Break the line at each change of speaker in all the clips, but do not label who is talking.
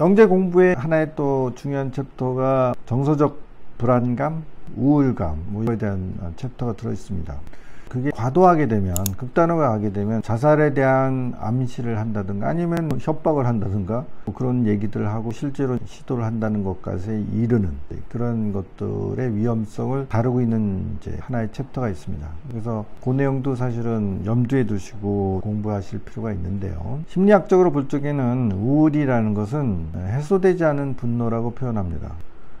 영재 공부의 하나의 또 중요한 챕터가 정서적 불안감, 우울감 뭐에 대한 챕터가 들어 있습니다. 그게 과도하게 되면, 극단화하게 되면 자살에 대한 암시를 한다든가 아니면 협박을 한다든가 그런 얘기들을 하고 실제로 시도를 한다는 것까지 이르는 그런 것들의 위험성을 다루고 있는 이제 하나의 챕터가 있습니다. 그래서 그 내용도 사실은 염두에 두시고 공부하실 필요가 있는데요. 심리학적으로 볼 적에는 우울이라는 것은 해소되지 않은 분노라고 표현합니다.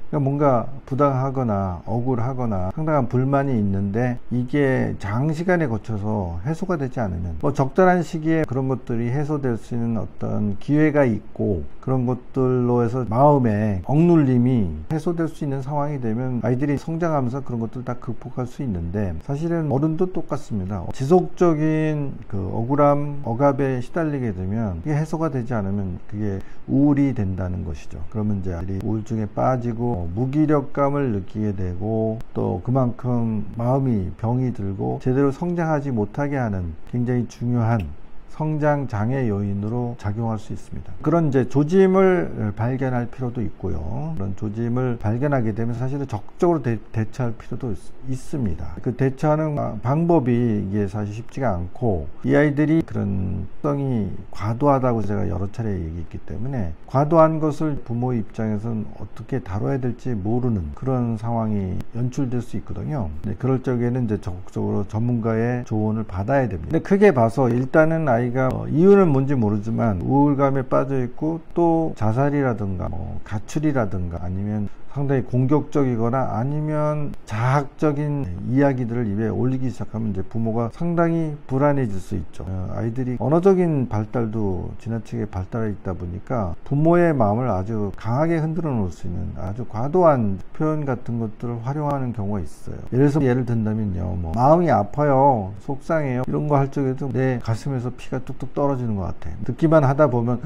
그러니까 뭔가 부당하거나 억울하거나 상당한 불만이 있는데 이게 장시간에 거쳐서 해소가 되지 않으면 뭐 적절한 시기에 그런 것들이 해소될 수 있는 어떤 기회가 있고 그런 것들로 해서 마음의 억눌림이 해소될 수 있는 상황이 되면 아이들이 성장하면서 그런 것들 다 극복할 수 있는데 사실은 어른도 똑같습니다. 지속적인 그 억울함, 억압에 시달리게 되면 그게 해소가 되지 않으면 그게 우울이 된다는 것이죠. 그러면 이제 아이들이 우울증에 빠지고 무기력감을 느끼게 되고 또 그만큼 마음이 병이 들고 제대로 성장하지 못하게 하는 굉장히 중요한 성장 장애 요인으로 작용할 수 있습니다. 그런 이제 조짐을 발견할 필요도 있고요. 그런 조짐을 발견하게 되면 사실은 적극적으로 대처할 필요도 있습니다. 그 대처하는 방법이 이게 사실 쉽지가 않고 이 아이들이 그런 성이 과도하다고 제가 여러 차례 얘기했기 때문에 과도한 것을 부모 입장에서는 어떻게 다뤄야 될지 모르는 그런 상황이 연출될 수 있거든요. 그럴 적에는 이제 적극적으로 전문가의 조언을 받아야 됩니다. 근데 크게 봐서 일단은 아이가 이유는 뭔지 모르지만 우울감에 빠져 있고 또 자살이라든가 가출이라든가 아니면 상당히 공격적이거나 아니면 자학적인 이야기들을 입에 올리기 시작하면 이제 부모가 상당히 불안해질 수 있죠. 아이들이 언어적인 발달도 지나치게 발달해 있다 보니까 부모의 마음을 아주 강하게 흔들어 놓을 수 있는 아주 과도한 표현 같은 것들을 활용하는 경우가 있어요. 예를 든다면요, 마음이 아파요, 속상해요 이런 거 할 적에도 내 가슴에서 피가 뚝뚝 떨어지는 것 같아. 듣기만 하다 보면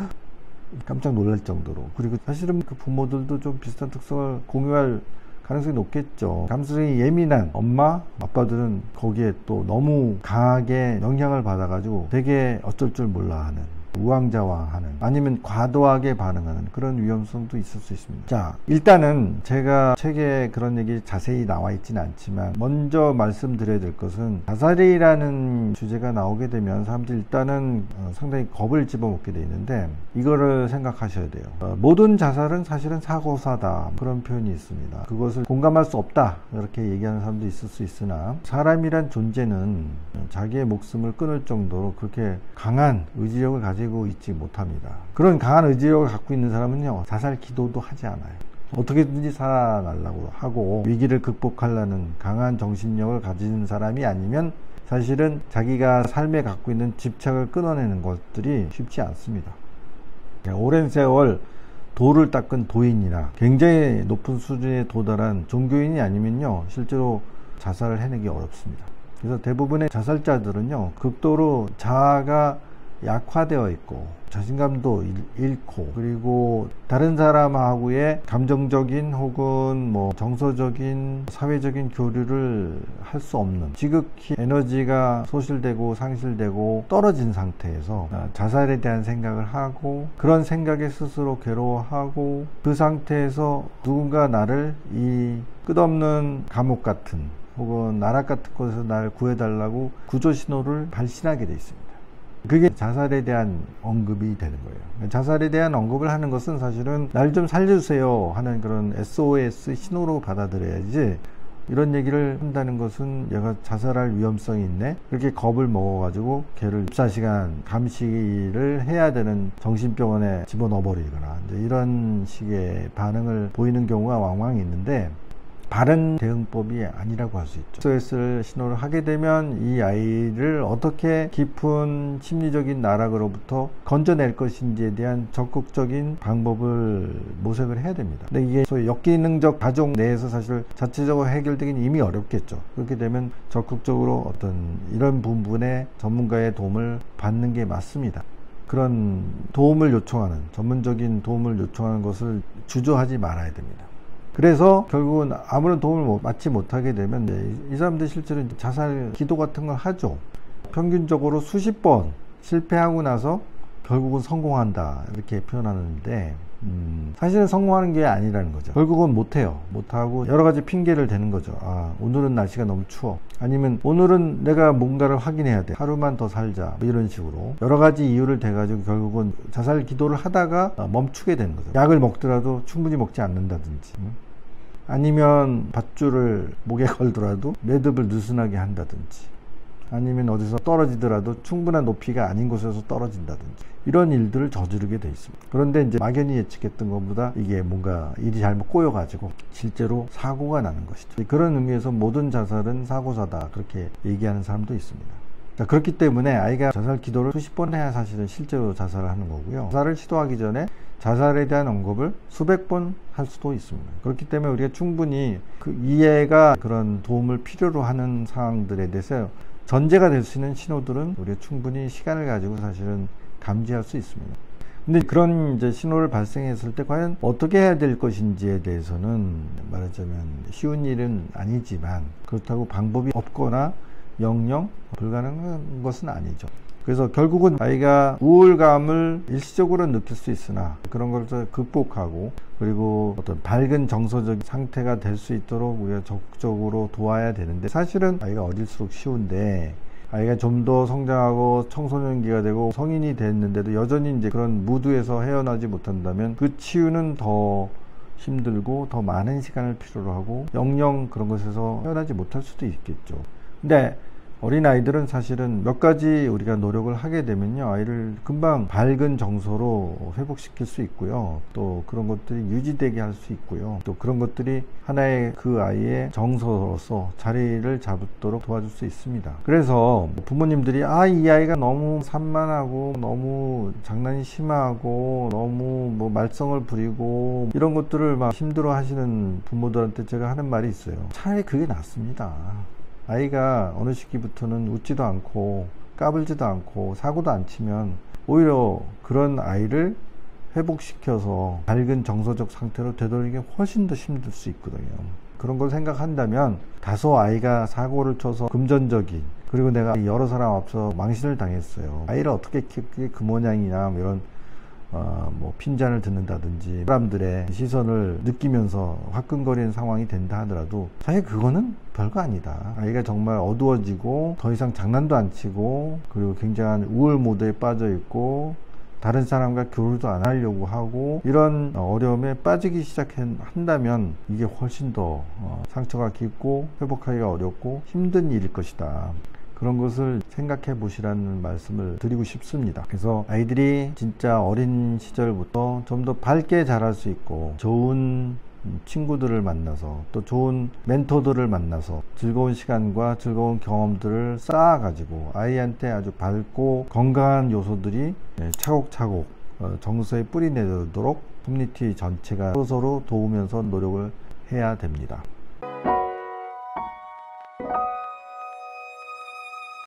깜짝 놀랄 정도로. 그리고 사실은 그 부모들도 좀 비슷한 특성을 공유할 가능성이 높겠죠. 감수성이 예민한 엄마, 아빠들은 거기에 또 너무 강하게 영향을 받아가지고 되게 어쩔 줄 몰라 하는, 우왕좌왕하는 아니면 과도하게 반응하는 그런 위험성도 있을 수 있습니다. 자, 일단은 제가 책에 그런 얘기 자세히 나와 있지는 않지만 먼저 말씀드려야 될 것은 자살이라는 주제가 나오게 되면 사람들이 일단은 상당히 겁을 집어먹게 돼 있는데 이거를 생각하셔야 돼요. 모든 자살은 사실은 사고사다 그런 표현이 있습니다. 그것을 공감할 수 없다 이렇게 얘기하는 사람도 있을 수 있으나 사람이란 존재는 자기의 목숨을 끊을 정도로 그렇게 강한 의지력을 가지고 있지 못합니다. 그런 강한 의지력을 갖고 있는 사람은요, 자살 기도도 하지 않아요. 어떻게든지 살아나려고 하고 위기를 극복하려는 강한 정신력을 가진 사람이 아니면 사실은 자기가 삶에 갖고 있는 집착을 끊어내는 것들이 쉽지 않습니다. 오랜 세월 도를 닦은 도인이나 굉장히 높은 수준에 도달한 종교인이 아니면요, 실제로 자살을 해내기 어렵습니다. 그래서 대부분의 자살자들은요, 극도로 자아가 약화되어 있고 자신감도 잃고 그리고 다른 사람하고의 감정적인 혹은 정서적인 사회적인 교류를 할 수 없는 지극히 에너지가 소실되고 상실되고 떨어진 상태에서 자살에 대한 생각을 하고 그런 생각에 스스로 괴로워하고 그 상태에서 누군가 나를 이 끝없는 감옥 같은 혹은 나락 같은 곳에서 나를 구해달라고 구조 신호를 발신하게 돼 있습니다. 그게 자살에 대한 언급이 되는 거예요. 자살에 대한 언급을 하는 것은 사실은 날 좀 살려주세요 하는 그런 SOS 신호로 받아들여야지 이런 얘기를 한다는 것은 얘가 자살할 위험성이 있네 그렇게 겁을 먹어가지고 걔를 24시간 감시를 해야 되는 정신병원에 집어넣어 버리거나 이런 식의 반응을 보이는 경우가 왕왕 있는데 바른 대응법이 아니라고 할 수 있죠. SOS 신호를 하게 되면 이 아이를 어떻게 깊은 심리적인 나락으로부터 건져낼 것인지에 대한 적극적인 방법을 모색을 해야 됩니다. 근데 이게 소위 역기능적 가족 내에서 사실 자체적으로 해결되긴 이미 어렵겠죠. 그렇게 되면 적극적으로 어떤 이런 부분에 전문가의 도움을 받는 게 맞습니다. 그런 도움을 요청하는, 전문적인 도움을 요청하는 것을 주저하지 말아야 됩니다. 그래서 결국은 아무런 도움을 받지 못하게 되면 이 사람들 실제로 자살 기도 같은 걸 하죠. 평균적으로 수십 번 실패하고 나서 결국은 성공한다 이렇게 표현하는데 사실은 성공하는 게 아니라는 거죠. 결국은 못해요. 못하고 여러 가지 핑계를 대는 거죠. 아, 오늘은 날씨가 너무 추워. 아니면 오늘은 내가 뭔가를 확인해야 돼. 하루만 더 살자. 뭐 이런 식으로 여러 가지 이유를 대가지고 결국은 자살 기도를 하다가 멈추게 되는 거죠. 약을 먹더라도 충분히 먹지 않는다든지, 아니면 밧줄을 목에 걸더라도 매듭을 느슨하게 한다든지, 아니면 어디서 떨어지더라도 충분한 높이가 아닌 곳에서 떨어진다든지, 이런 일들을 저지르게 돼 있습니다. 그런데 이제 막연히 예측했던 것보다 이게 뭔가 일이 잘못 꼬여가지고 실제로 사고가 나는 것이죠. 그런 의미에서 모든 자살은 사고사다, 그렇게 얘기하는 사람도 있습니다. 자, 그렇기 때문에 아이가 자살 기도를 수십 번 해야 사실은 실제로 자살을 하는 거고요. 자살을 시도하기 전에 자살에 대한 언급을 수백 번 할 수도 있습니다. 그렇기 때문에 우리가 충분히 그 이해가 그런 도움을 필요로 하는 상황들에 대해서 전제가 될 수 있는 신호들은 우리가 충분히 시간을 가지고 사실은 감지할 수 있습니다. 근데 그런 이제 신호를 발생했을 때 과연 어떻게 해야 될 것인지에 대해서는 말하자면 쉬운 일은 아니지만, 그렇다고 방법이 없거나 영영 불가능한 것은 아니죠. 그래서 결국은 아이가 우울감을 일시적으로 느낄 수 있으나 그런 것을 극복하고, 그리고 어떤 밝은 정서적 상태가 될 수 있도록 우리가 적극적으로 도와야 되는데, 사실은 아이가 어릴수록 쉬운데 아이가 좀 더 성장하고 청소년기가 되고 성인이 됐는데도 여전히 이제 그런 무드에서 헤어나지 못한다면 그 치유는 더 힘들고 더 많은 시간을 필요로 하고 영영 그런 것에서 헤어나지 못할 수도 있겠죠. 근데 어린아이들은 사실은 몇 가지 우리가 노력을 하게 되면요, 아이를 금방 밝은 정서로 회복시킬 수 있고요, 또 그런 것들이 유지되게 할 수 있고요, 또 그런 것들이 하나의 그 아이의 정서로서 자리를 잡도록 도와줄 수 있습니다. 그래서 부모님들이 이 아이가 너무 산만하고 너무 장난이 심하고 너무 뭐 말썽을 부리고 이런 것들을 막 힘들어 하시는 부모들한테 제가 하는 말이 있어요. 차라리 그게 낫습니다. 아이가 어느 시기부터는 웃지도 않고 까불지도 않고 사고도 안 치면 오히려 그런 아이를 회복시켜서 밝은 정서적 상태로 되돌리기 훨씬 더 힘들 수 있거든요. 그런 걸 생각한다면 다소 아이가 사고를 쳐서 금전적인, 그리고 내가 여러 사람 앞서 망신을 당했어요, 아이를 어떻게 키우게 그 모양이냐, 이런 뭐 핀잔을 듣는다든지 사람들의 시선을 느끼면서 화끈거리는 상황이 된다 하더라도 사실 그거는 별거 아니다. 아이가 정말 어두워지고 더 이상 장난도 안 치고 그리고 굉장한 우울 모드에 빠져 있고 다른 사람과 교류도 안 하려고 하고 이런 어려움에 빠지기 시작한다면 이게 훨씬 더 상처가 깊고 회복하기가 어렵고 힘든 일일 것이다. 그런 것을 생각해 보시라는 말씀을 드리고 싶습니다. 그래서 아이들이 진짜 어린 시절부터 좀 더 밝게 자랄 수 있고 좋은 친구들을 만나서 또 좋은 멘토들을 만나서 즐거운 시간과 즐거운 경험들을 쌓아가지고 아이한테 아주 밝고 건강한 요소들이 차곡차곡 정서에 뿌리 내도록 커뮤니티 전체가 서로 도우면서 노력을 해야 됩니다.